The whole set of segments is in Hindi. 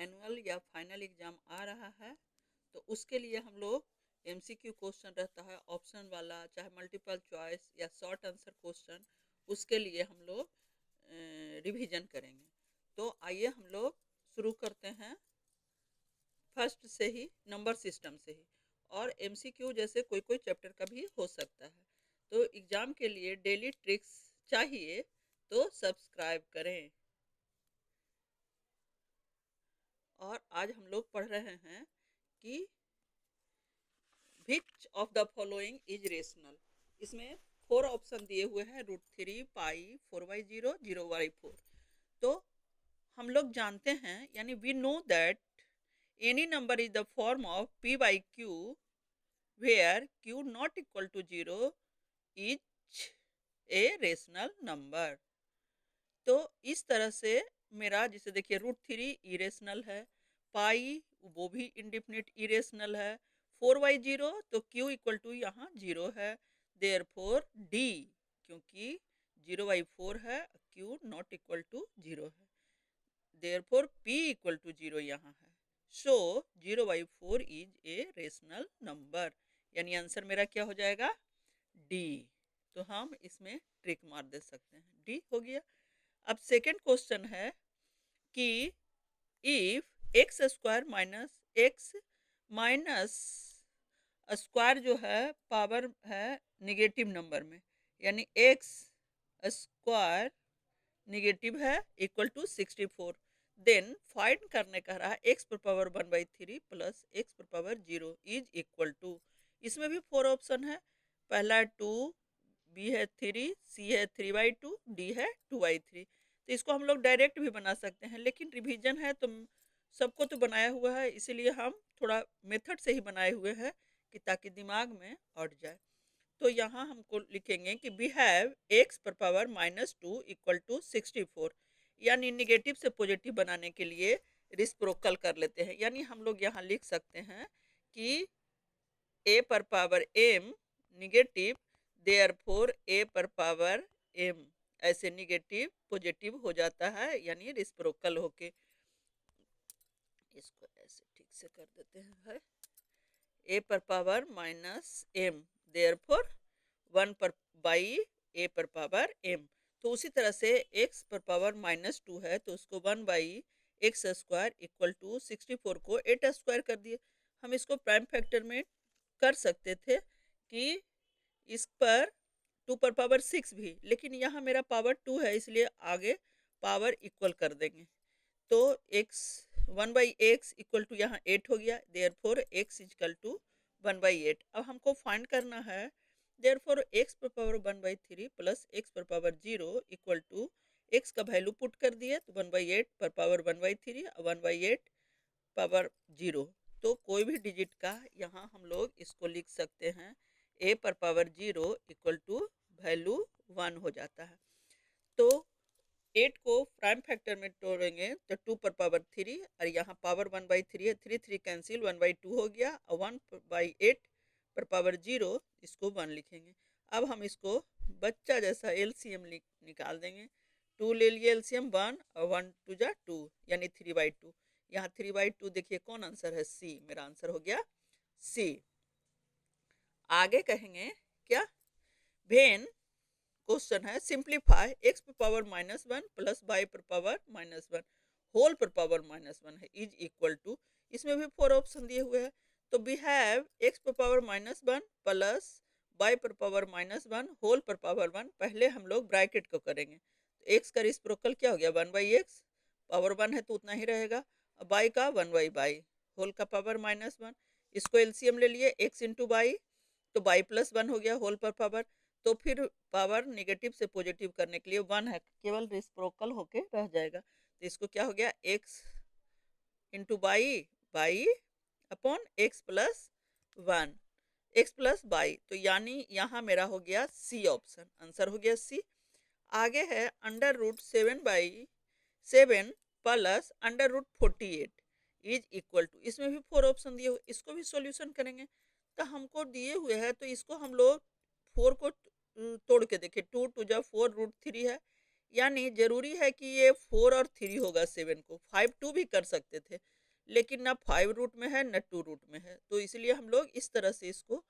एनुअल या फाइनल एग्जाम आ रहा है, तो उसके लिए हम लोग एमसीक्यू क्वेश्चन रहता है ऑप्शन वाला, चाहे मल्टीपल चॉइस या शॉर्ट आंसर क्वेश्चन, उसके लिए हम लोग रिवीजन करेंगे। तो आइए हम लोग शुरू करते हैं फर्स्ट से ही, नंबर सिस्टम से ही। और एमसीक्यू जैसे कोई कोई चैप्टर का भी हो सकता है। तो एग्जाम के लिए डेली ट्रिक्स चाहिए तो सब्सक्राइब करें। और आज हम लोग पढ़ रहे हैं कि which of the following is rational. इसमें 4 ऑप्शन दिए हुए हैं, √3, पाई, 4/0, 0/4। तो हम लोग जानते हैं, यानी we know that any number is the form of p/q where q not equal to 0 is a rational number. तो इस तरह से मेरा, जिसे देखिए √3 इरेशनल है, पाई वो भी इंडिफिनिट इरेशनल है, 4/0 तो q इक्वल टू यहाँ 0 है, देयरफॉर d, क्योंकि 0/4 है, q नॉट इक्वल टू 0 है, देयरफॉर p इक्वल टू 0 यहाँ है। सो 0/4 इज ए रेशनल नंबर, यानी आंसर मेरा क्या हो जाएगा, d। तो हम इसमें ट्रिक मार दे सकते हैं, d हो गया। अब सेकेंड क्वेश्चन है कि if x square minus x minus square जो है पावर है निगेटिव नंबर में, यानी एक्स स्क्वायर निगेटिव है इक्वल टू 64, देन फाइंड करने कह रहा है एक्स पर पावर 1/3 प्लस एक्स पर पावर 0 इज इक्वल टू। इसमें भी 4 ऑप्शन है, पहला है 2, बी है 3, सी है 3/2, डी है 2/3। तो इसको हम लोग डायरेक्ट भी बना सकते हैं, लेकिन रिवीजन है तो सबको तो बनाया हुआ है, इसीलिए हम थोड़ा मेथड से ही बनाए हुए हैं कि ताकि दिमाग में अट जाए। तो यहाँ हमको लिखेंगे कि वी हैव एक्स पर पावर -2 इक्वल टू 64, यानी निगेटिव से पॉजिटिव बनाने के लिए रिस्प्रोकल कर लेते हैं, यानी हम लोग यहाँ लिख सकते हैं कि ए पर पावर m निगेटिव, देयरफॉर ए पर पावर m, ऐसे निगेटिव पॉजिटिव हो जाता है, यानी रिस्प्रोकल होके। इसको ऐसे ठीक से कर देते हैं, ए पर पावर -m, देयरफॉर 1 पर बाई ए पर पावर m। तो उसी तरह से x पर पावर -2 है, तो उसको 1/x² इक्वल टू 64 को 8² कर दिए। हम इसको प्राइम फैक्टर में कर सकते थे कि इस पर 2 पर पावर 6 भी, लेकिन यहाँ मेरा पावर 2 है, इसलिए आगे पावर इक्वल कर देंगे। तो x 1/x इक्वल टू यहाँ 8 हो गया, देयरफॉर x इक्वल टू 1/8। अब हमको फाइंड करना है, देयरफॉर x पर पावर 1/3 प्लस x पर पावर 0 इक्वल टू, x का वैल्यू पुट कर दिए तो 1/8 पर पावर 1/3 और 1/8 पावर 0। तो कोई भी डिजिट का यहाँ हम लोग इसको लिख सकते हैं, a पर पावर 0 इक्वल टू वैल्यू 1 हो जाता है। तो 8 को प्राइम फैक्टर में तोड़ेंगे तो 2 पर पावर 3, और यहाँ पावर 1/3 है, 3 3 कैंसिल, 1/2 हो गया, और 1/8 पर पावर 0, इसको 1 लिखेंगे। अब हम इसको बच्चा जैसा एलसीएम निकाल देंगे, 2 ले लिए एलसीएम 1 और 1 2 जा 2, यानी 3/2। यहाँ 3/2 देखिए कौन आंसर है, सी, मेरा आंसर हो गया सी। आगे कहेंगे क्या, वेन क्वेश्चन है सिंप्लीफाई एक्स पर पावर -1 प्लस वाई पर पावर -1 होल पर पावर -1 है इज इक्वल टू, इसमें भी 4 ऑप्शन दिए हुए हैं। तो वी हैव एक्स पर पावर -1 प्लस वाई पर पावर -1 होल पर पावर 1, पहले हम लोग ब्रैकेट को करेंगे, तो एक्स का रिस्प्रोकल क्या हो गया, 1/x, पावर 1 है तो उतना ही रहेगा, वाई का 1/y, होल का पावर -1, इसको एलसीएम ले लिए, एक्स इंटू वाई, तो वाई प्लस 1 हो गया होल पर पावर। तो फिर पावर नेगेटिव से पॉजिटिव करने के लिए 1 है, केवल रिस्प्रोकल होके रह जाएगा, तो इसको क्या हो गया, x into by upon x plus 1, x plus by, तो यानी यहाँ मेरा हो गया सी ऑप्शन, आंसर हो गया सी। आगे है √7/7 प्लस √48 इज इक्वल टू, इसमें भी 4 ऑप्शन दिए हुए, इसको भी सॉल्यूशन करेंगे। तो हमको दिए हुए हैं, तो इसको हम लोग 4 को तोड़ के देखें, 2 2 जा 4 √3 है, यानी जरूरी है कि ये 4 और 3 होगा 7 को, 5 2 भी कर सकते थे, लेकिन ना 5 रूट में है ना 2 रूट में है, तो इसलिए हम लोग इस तरह से इसको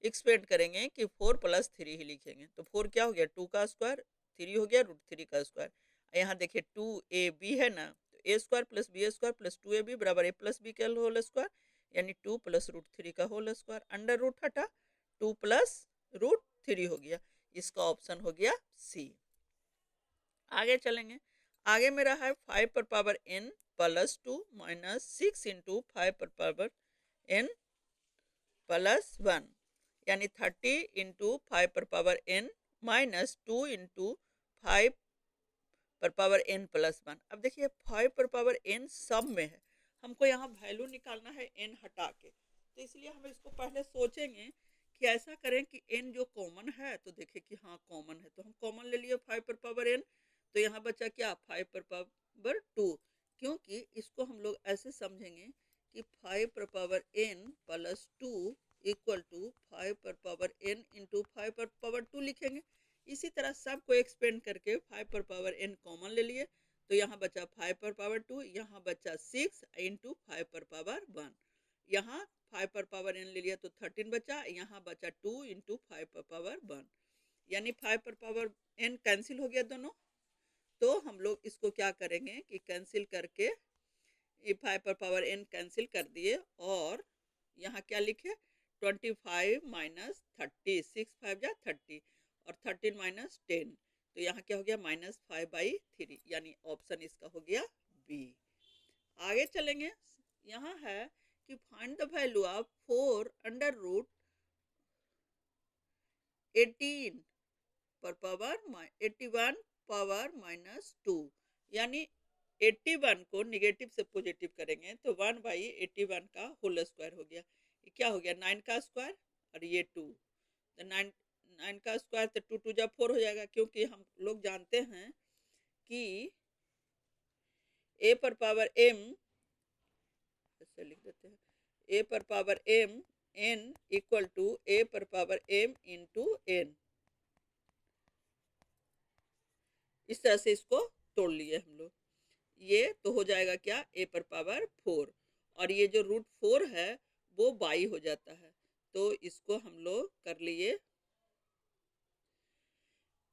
एक्सपेंड करेंगे कि 4 + 3 ही लिखेंगे। तो 4 क्या हो गया 2 का स्क्वायर, 3 हो गया √3 का स्क्वायर। यहाँ देखिए 2ab है ना, तो a² + b² + 2ab बराबर a + b का होल स्क्वायर, यानी 2 + √3 का होल स्क्वायर, अंडर रूट हटा 2 + √3 हो गया। इसका ऑप्शन हो गया सी। आगे चलेंगे, आगे मेरा है 5n + 2 - 6 × 5n + 1, यानी 30 × 5n - 2 × 5n + 1। अब देखिए 5n सब में है, हमको यहाँ वैल्यू निकालना है n हटा के, तो इसलिए हम इसको पहले सोचेंगे कि ऐसा करें कि n जो कॉमन है, तो देखें कि हाँ कॉमन है, तो हम कॉमन ले लिए 5n, तो यहाँ बचा क्या 5/2, क्योंकि इसको हम लोग ऐसे समझेंगे कि 5n + 2 = 5n × 5/2 लिखेंगे। इसी तरह सबको एक्सपेंड करके 5/n कॉमन ले लिए, तो यहाँ बचा 5/2, यहाँ बचा 6 × 5/1, यहाँ 5/n ले लिया तो 13 बचा, यहाँ बचा 2 × 5/1, यानी 5/n कैंसिल हो गया दोनों। तो हम लोग इसको क्या करेंगे कि कैंसिल करके 5/n कैंसिल कर दिए, और यहाँ क्या लिखे 25 - 30, 6 5 जा 30, और 13 - 10, तो यहाँ क्या हो गया -5/3, यानी ऑप्शन इसका हो गया बी। आगे चलेंगे, यहाँ है कि find the value of 4 √ 18 81 power -2, यानी 81 को निगेटिव से पॉजिटिव करेंगे तो 1/81 का होल स्क्वायर हो गया। ये क्या हो गया 9 का स्क्वायर, और ये 2, तो 9 का स्क्वायर तो 2 2 4 हो जाएगा, क्योंकि हम लोग जानते हैं कि a/m, ऐसे लिख देते हैं, a/m n = a/m × n, इस तरह से इसको तोड़ लिए हम लोग। ये तो हो जाएगा क्या a/4, और ये जो √4 है वो बाई हो जाता है, तो इसको हम लोग कर लिए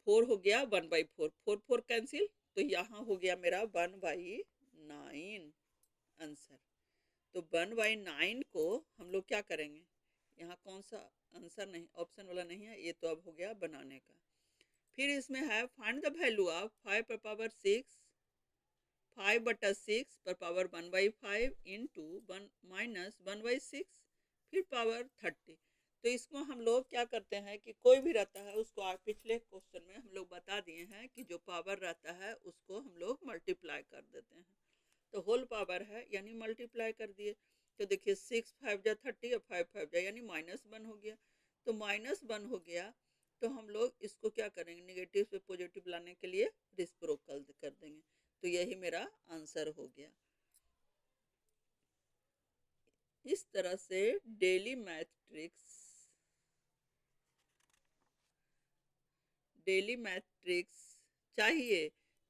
4 हो गया 1/4, 4 4 कैंसिल, तो यहाँ हो गया मेरा 1/9 आंसर। तो 1/9 को हम लोग क्या करेंगे, यहाँ कौन सा आंसर नहीं, ऑप्शन वाला नहीं है, ये तो अब हो गया बनाने का। फिर इसमें है फाइंड द वैल्यू ऑफ 5/6, 5/6 पर पावर 1/5 इंटू 1 - 1/6, फिर पावर 30। तो इसको हम लोग क्या करते हैं कि कोई भी रहता है उसको, पिछले क्वेश्चन में हम लोग बता दिए हैं कि जो पावर रहता है उसको हम लोग मल्टीप्लाई कर देते हैं, तो होल पावर है यानी मल्टीप्लाई कर दिए, तो देखिए 6 5 जा 30 और 5 5 जा यानी -1 हो गया, तो -1 हो गया, तो हम लोग इसको क्या करेंगे निगेटिव से पॉजिटिव लाने के लिए रिस्प्रोकल कर देंगे, तो यही मेरा आंसर हो गया। इस तरह से डेली मैट्रिक्स चाहिए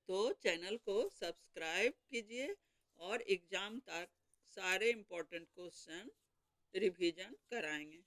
तो चैनल को सब्सक्राइब कीजिए, और एग्जाम तक सारे इम्पोर्टेंट क्वेश्चन रिवीजन कराएंगे।